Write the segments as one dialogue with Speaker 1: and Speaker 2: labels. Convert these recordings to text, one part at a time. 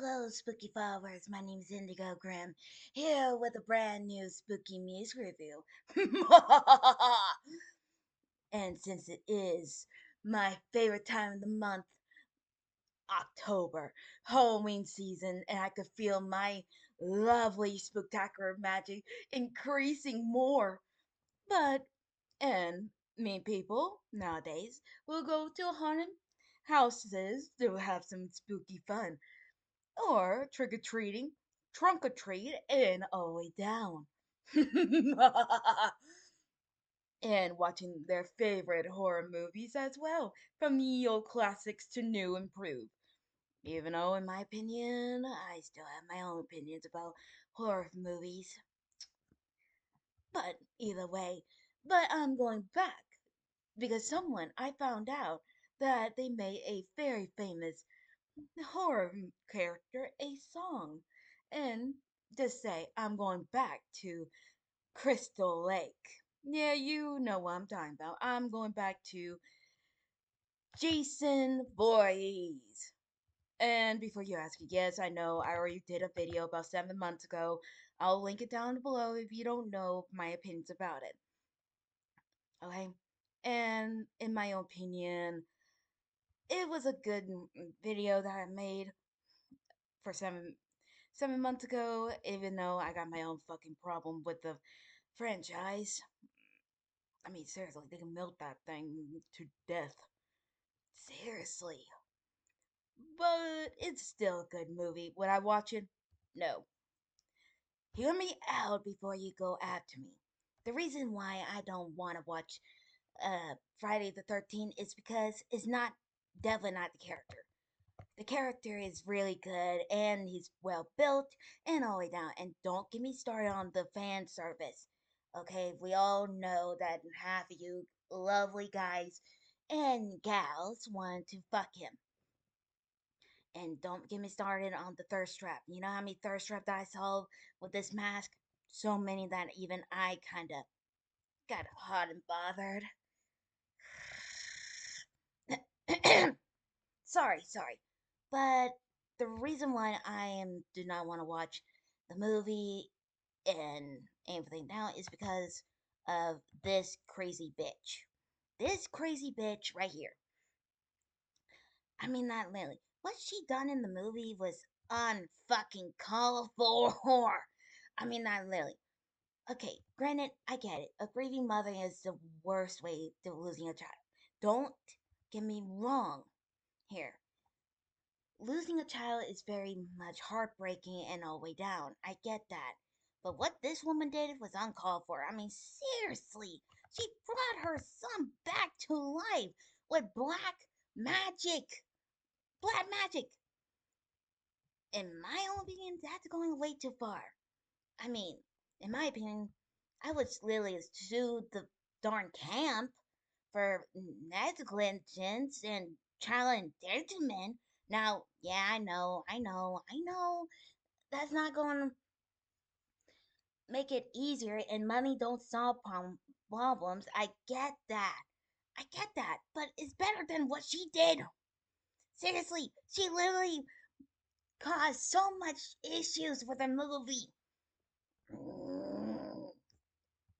Speaker 1: Hello, spooky followers. My name's Indigo Grimm, here with a brand new spooky music review. And since it is my favorite time of the month, October, Halloween season, and I could feel my lovely spectacular magic increasing more. But, and me people nowadays will go to haunted houses to have some spooky fun or trick or treating, trunk or treat, and all the way down. And watching their favorite horror movies as well, from the old classics to new and improved. Even though, in my opinion, I still have my own opinions about horror movies. But either way, but I'm going back because someone I found out that they made a very famous horror character a song. And just say, I'm going back to Crystal Lake. Yeah, you know what I'm talking about. I'm going back to Jason Voorhees. And before you ask, yes, I know I already did a video about 7 months ago. I'll link it down below if you don't know my opinions about it. Okay? And in my opinion, it was a good video that I made for 7 months ago, even though I got my own fucking problem with the franchise. I mean, seriously, they can milk that thing to death. Seriously. But it's still a good movie. Would I watch it? No. Hear me out before you go after me. The reason why I don't want to watch Friday the 13th is because it's not, definitely not the character. The character is really good and he's well built and all the way down. And don't get me started on the fan service. Okay, we all know that half of you lovely guys and gals want to fuck him. And don't get me started on the thirst trap. You know how many thirst traps that I saw with this mask? So many that even I kinda got hot and bothered. Sorry. But the reason why do not want to watch the movie and everything now is because of this crazy bitch. This crazy bitch right here. I mean that Lily. What she done in the movie was unfucking called for. I mean that Lily. Okay, granted, I get it. A grieving mother is the worst way to losing a child. Don't get me wrong here. Losing a child is very much heartbreaking and all the way down. I get that. But what this woman did was uncalled for. I mean, seriously. She brought her son back to life with black magic. Black magic. In my own opinion, that's going way too far. I mean, in my opinion, I would literally sue the darn camp for negligence and child endangerment. Now, yeah, I know, that's not going to make it easier and money don't solve problems. I get that. But it's better than what she did. Seriously, she literally caused so much issues with the movie.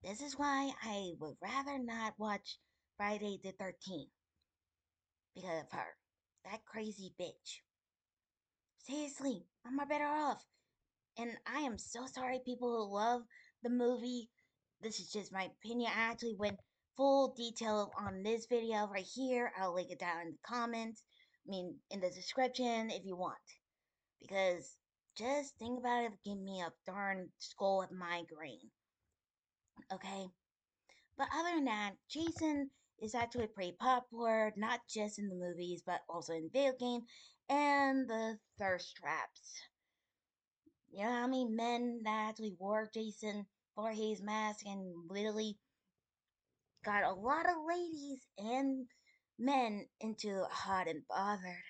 Speaker 1: This is why I would rather not watch Friday the 13th because of her. That crazy bitch. Seriously, I'm better off. And I am so sorry, people who love the movie. This is just my opinion. I actually went full detail on this video right here. I'll link it down in the comments. I mean, in the description if you want. Because just think about it, give me a darn skull of migraine. Okay? But other than that, Jason is actually pretty popular, not just in the movies, but also in the video game and the thirst traps. You know how many men that actually wore Jason Voorhees mask and literally got a lot of ladies and men into hot and bothered.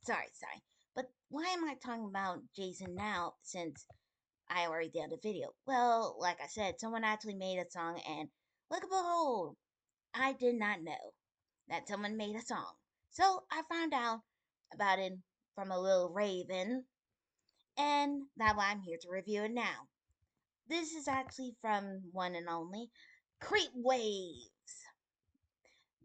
Speaker 1: Sorry. But why am I talking about Jason now since I already did the video? Well, like I said, someone actually made a song and look behold, I did not know that someone made a song. So I found out about it from a little raven, and that's why I'm here to review it now. This is actually from one and only CreepWave,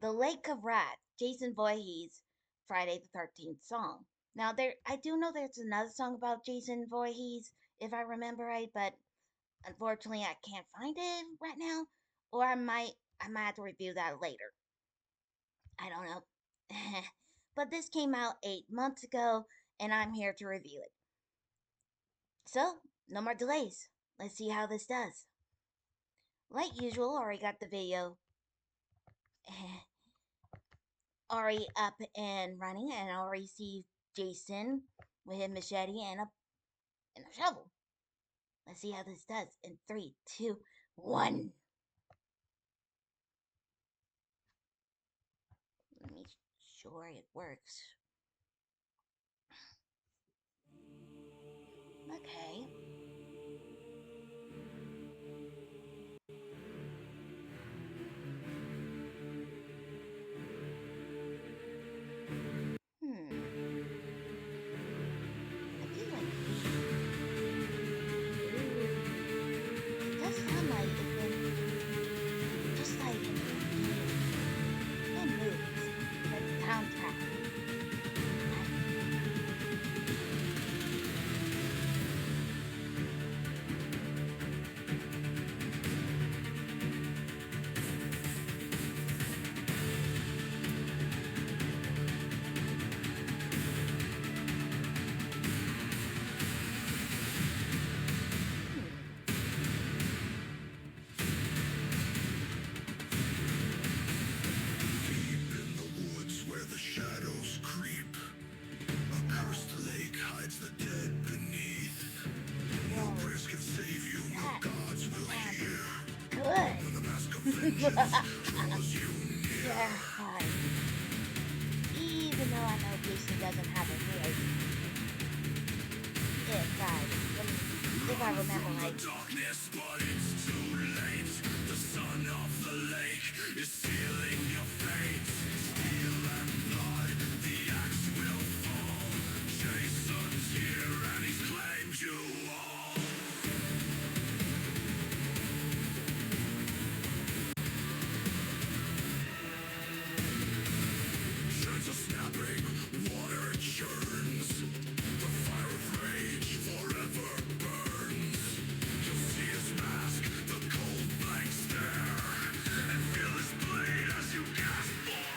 Speaker 1: The Lake of Rats, Jason Voorhees, Friday the 13th song. Now I do know there's another song about Jason Voorhees, if I remember right, but unfortunately I can't find it right now, or I might have to review that later. I don't know. But this came out 8 months ago, and I'm here to review it. So, no more delays. Let's see how this does. Like usual, already got the video already up and running, and I already see Jason with his machete and a shovel. Let's see how this does in 3, 2, 1. Let me sure it works. Okay. Hmm. I feel like it does sound like it's been just like in games and movies, like the soundtrack. Good. Terrifying. Even though I know Jason doesn't have a voice. If I remember right. Darkness, but it's too late. The son of the lake is sealing your fate. Steel and blood, the axe will fall. Jason's here and he's claimed you all. Shines are snapping, water churns. The fire of rage forever burns. You'll see his mask, the cold blank stare, and feel his blade as you gasp for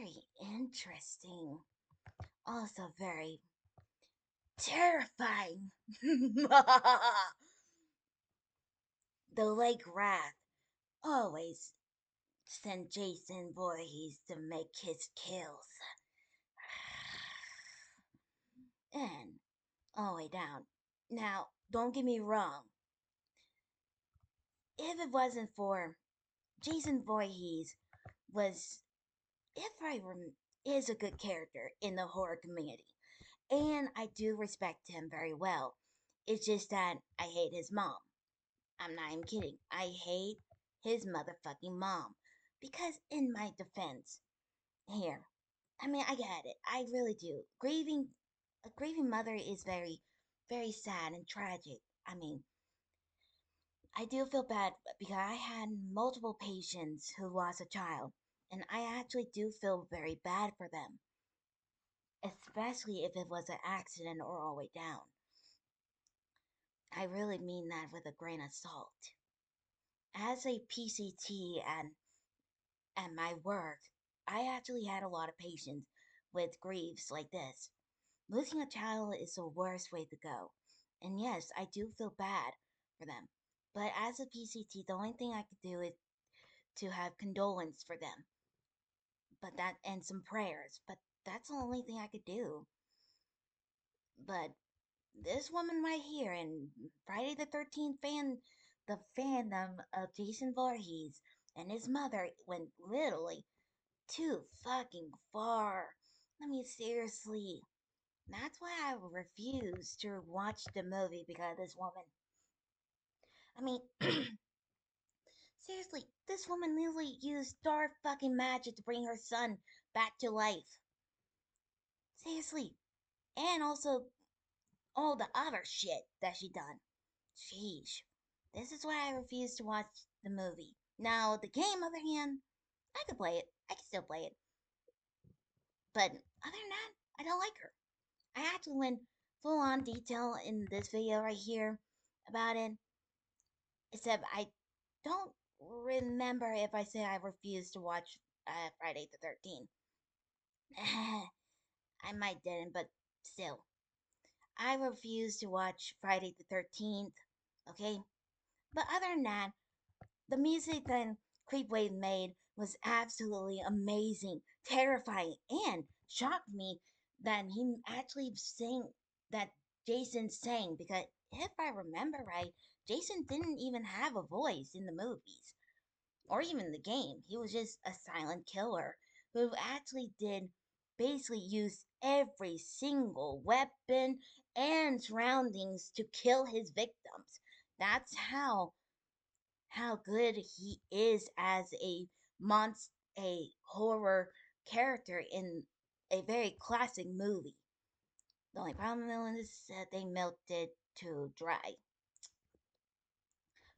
Speaker 1: very interesting. Also very terrifying. The Lake Wrath always sent Jason Voorhees to make his kills. And all the way down. Now, don't get me wrong. If it wasn't for Jason Voorhees was, if I is a good character in the horror community, and I do respect him very well. It's just that I hate his mom. I'm not even kidding. I hate his motherfucking mom. Because in my defense, here, I mean, I get it. I really do. A grieving mother is very, very sad and tragic. I mean, I do feel bad because I had multiple patients who lost a child, and I actually do feel very bad for them, especially if it was an accident or all the way down. I really mean that with a grain of salt. As a PCT and my work, I actually had a lot of patients with griefs like this. Losing a child is the worst way to go. And yes, I do feel bad for them. But as a PCT, the only thing I could do is to have condolence for them. But that and some prayers. But that's the only thing I could do. But this woman right here in Friday the 13th the fandom of Jason Voorhees and his mother went literally too fucking far. I mean, seriously. That's why I refuse to watch the movie because of this woman. I mean, seriously, this woman literally used dark fucking magic to bring her son back to life. Seriously. And also all the other shit that she done. Sheesh. This is why I refuse to watch the movie. Now, the game, other hand, I could play it. I can still play it. But other than that, I don't like her. I actually went full on detail in this video right here about it. Except I don't remember if I said I refused to watch Friday the 13th. I might didn't, but still. I refuse to watch Friday the 13th. Okay? But other than that, the music that CreepWave made was absolutely amazing, terrifying, and shocked me that he actually sang that Jason sang because if I remember right, Jason didn't even have a voice in the movies or even the game. He was just a silent killer who actually did basically use every single weapon and surroundings to kill his victims. That's how good he is as a monster, a horror character in a very classic movie. The only problem is that they melted too dry.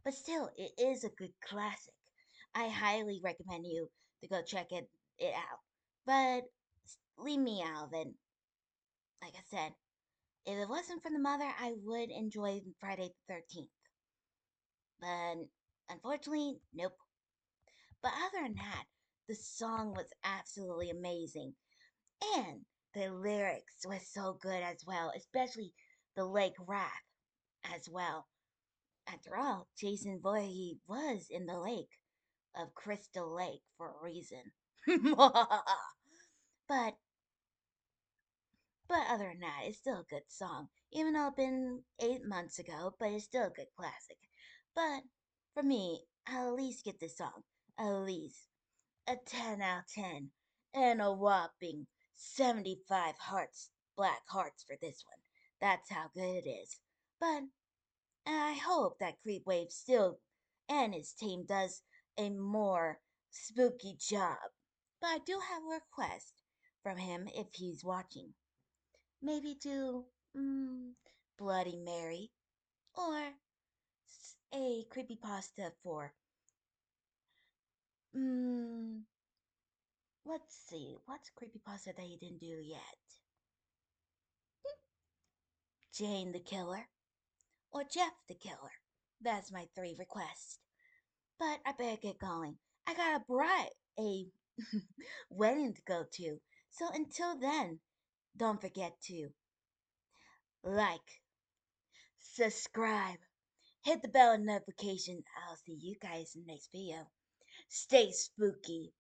Speaker 1: But still, it is a good classic. I highly recommend you to go check it out. But leave me out of it. Like I said, if it wasn't for the mother, I would enjoy Friday the 13th. But unfortunately, nope. But other than that, the song was absolutely amazing. And the lyrics were so good as well, especially the Lake Wrath as well. After all, Jason Voorhees was in the lake of Crystal Lake for a reason. but but other than that, it's still a good song. Even though it's been 8 months ago, but it's still a good classic. But for me, I'll at least get this song. At least a 10 out of 10. And a whopping 75 hearts, black hearts for this one. That's how good it is. But I hope that Creepwave still and his team does a more spooky job. But I do have a request from him if he's watching. Maybe do Bloody Mary or a creepypasta for mm, let's see, what's a creepypasta that he didn't do yet? Jane the Killer or Jeff the Killer. That's my three requests. But I better get going. I got a wedding to go to. So until then, don't forget to like, subscribe, hit the bell notification. I'll see you guys in the next video. Stay spooky.